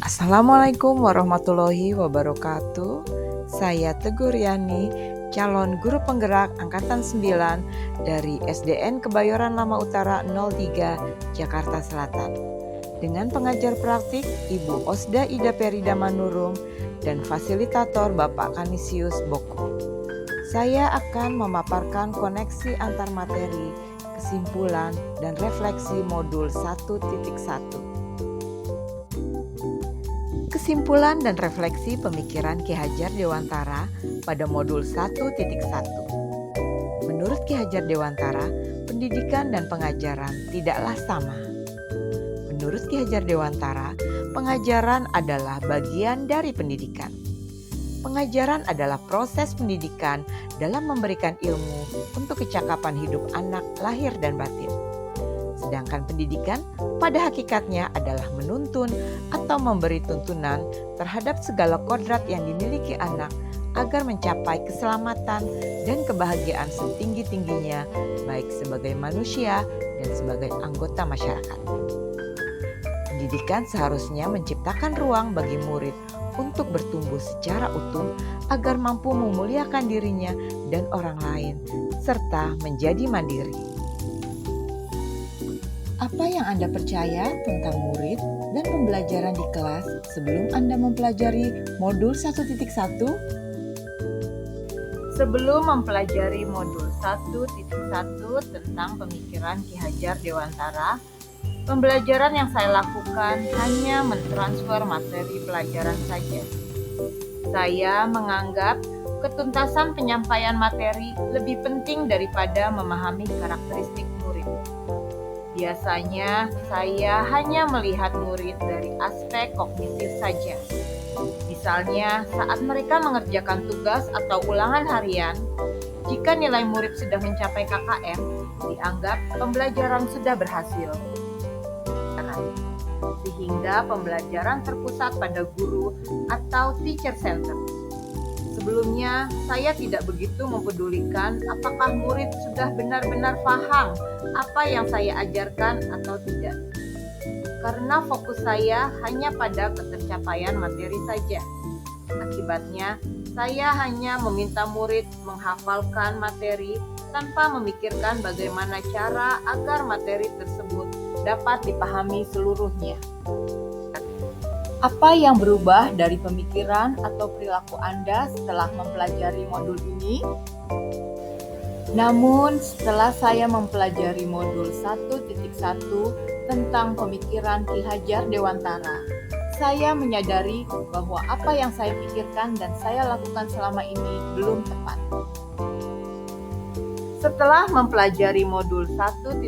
Assalamualaikum warahmatullahi wabarakatuh. Saya Teguh Riani, calon guru penggerak angkatan 9 dari SDN Kebayoran Lama Utara 03, Jakarta Selatan. Dengan pengajar praktik Ibu Osda Ida Perida Manurung dan fasilitator Bapak Kanisius Boko. Saya akan memaparkan koneksi antar materi, kesimpulan, dan refleksi modul 1.1. Kesimpulan dan refleksi pemikiran Ki Hajar Dewantara pada modul 1.1. Menurut Ki Hajar Dewantara, pendidikan dan pengajaran tidaklah sama. Menurut Ki Hajar Dewantara, pengajaran adalah bagian dari pendidikan. Pengajaran adalah proses pendidikan dalam memberikan ilmu untuk kecakapan hidup anak lahir dan batin. Sedangkan pendidikan pada hakikatnya adalah menuntun atau memberi tuntunan terhadap segala kodrat yang dimiliki anak agar mencapai keselamatan dan kebahagiaan setinggi-tingginya baik sebagai manusia dan sebagai anggota masyarakat. Pendidikan seharusnya menciptakan ruang bagi murid untuk bertumbuh secara utuh agar mampu memuliakan dirinya dan orang lain serta menjadi mandiri. Apa yang Anda percaya tentang murid dan pembelajaran di kelas sebelum Anda mempelajari modul 1.1? Sebelum mempelajari modul 1.1 tentang pemikiran Ki Hajar Dewantara, pembelajaran yang saya lakukan hanya mentransfer materi pelajaran saja. Saya menganggap ketuntasan penyampaian materi lebih penting daripada memahami karakteristik murid. Biasanya saya hanya melihat murid dari aspek kognitif saja. Misalnya saat mereka mengerjakan tugas atau ulangan harian, jika nilai murid sudah mencapai KKM, dianggap pembelajaran sudah berhasil. Sehingga pembelajaran terpusat pada guru atau teacher center. Sebelumnya, saya tidak begitu mempedulikan apakah murid sudah benar-benar paham apa yang saya ajarkan atau tidak. Karena fokus saya hanya pada ketercapaian materi saja. Akibatnya, saya hanya meminta murid menghafalkan materi tanpa memikirkan bagaimana cara agar materi tersebut dapat dipahami seluruhnya. Apa yang berubah dari pemikiran atau perilaku Anda setelah mempelajari modul ini? Namun, setelah saya mempelajari modul 1.1 tentang pemikiran Ki Hajar Dewantara, saya menyadari bahwa apa yang saya pikirkan dan saya lakukan selama ini belum tepat. Setelah mempelajari modul 1.1,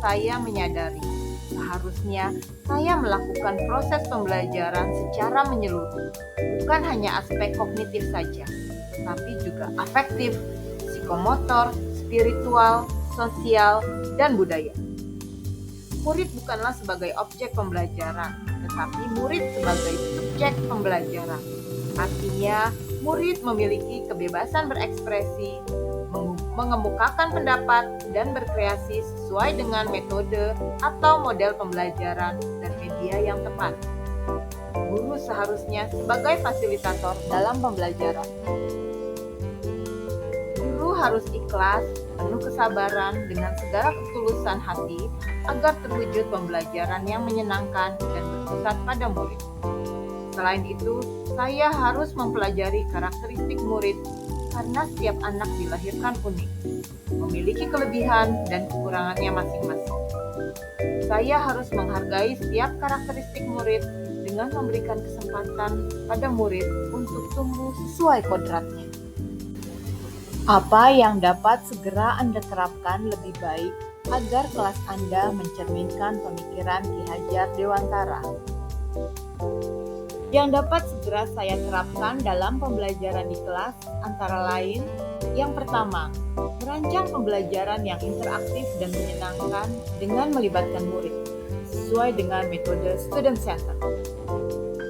saya menyadari seharusnya saya melakukan proses pembelajaran secara menyeluruh, bukan hanya aspek kognitif saja, tapi juga afektif, psikomotor, spiritual, sosial, dan budaya. Murid bukanlah sebagai objek pembelajaran, tetapi murid sebagai subjek pembelajaran. Artinya, murid memiliki kebebasan berekspresi, mengemukakan pendapat, dan berkreasi sesuai dengan metode atau model pembelajaran dan media yang tepat. Guru seharusnya sebagai fasilitator dalam pembelajaran. Guru harus ikhlas, penuh kesabaran dengan segala ketulusan hati agar terwujud pembelajaran yang menyenangkan dan berpusat pada murid. Selain itu, saya harus mempelajari karakteristik murid karena setiap anak dilahirkan unik, memiliki kelebihan dan kekurangannya masing-masing. Saya harus menghargai setiap karakteristik murid dengan memberikan kesempatan pada murid untuk tumbuh sesuai kodratnya. Apa yang dapat segera Anda terapkan lebih baik agar kelas Anda mencerminkan pemikiran Ki Hajar Dewantara? Yang dapat segera saya terapkan dalam pembelajaran di kelas antara lain, yang pertama, merancang pembelajaran yang interaktif dan menyenangkan dengan melibatkan murid, sesuai dengan metode student center.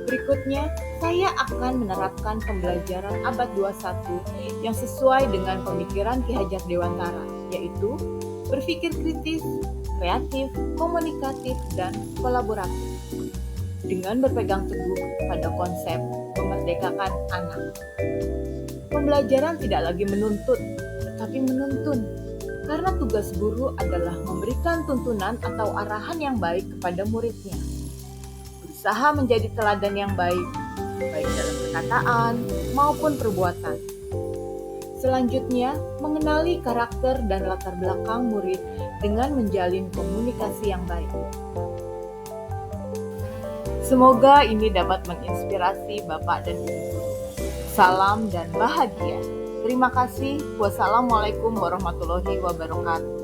Berikutnya, saya akan menerapkan pembelajaran abad 21 yang sesuai dengan pemikiran Ki Hajar Dewantara, yaitu berpikir kritis, kreatif, komunikatif, dan kolaboratif. dengan berpegang teguh pada konsep memerdekakan anak. Pembelajaran tidak lagi menuntut, tetapi menuntun, karena tugas guru adalah memberikan tuntunan atau arahan yang baik kepada muridnya. Berusaha menjadi teladan yang baik dalam perkataan maupun perbuatan. Selanjutnya, mengenali karakter dan latar belakang murid dengan menjalin komunikasi yang baik. Semoga ini dapat menginspirasi Bapak dan Ibu guru. Salam dan bahagia. Terima kasih. Wassalamualaikum warahmatullahi wabarakatuh.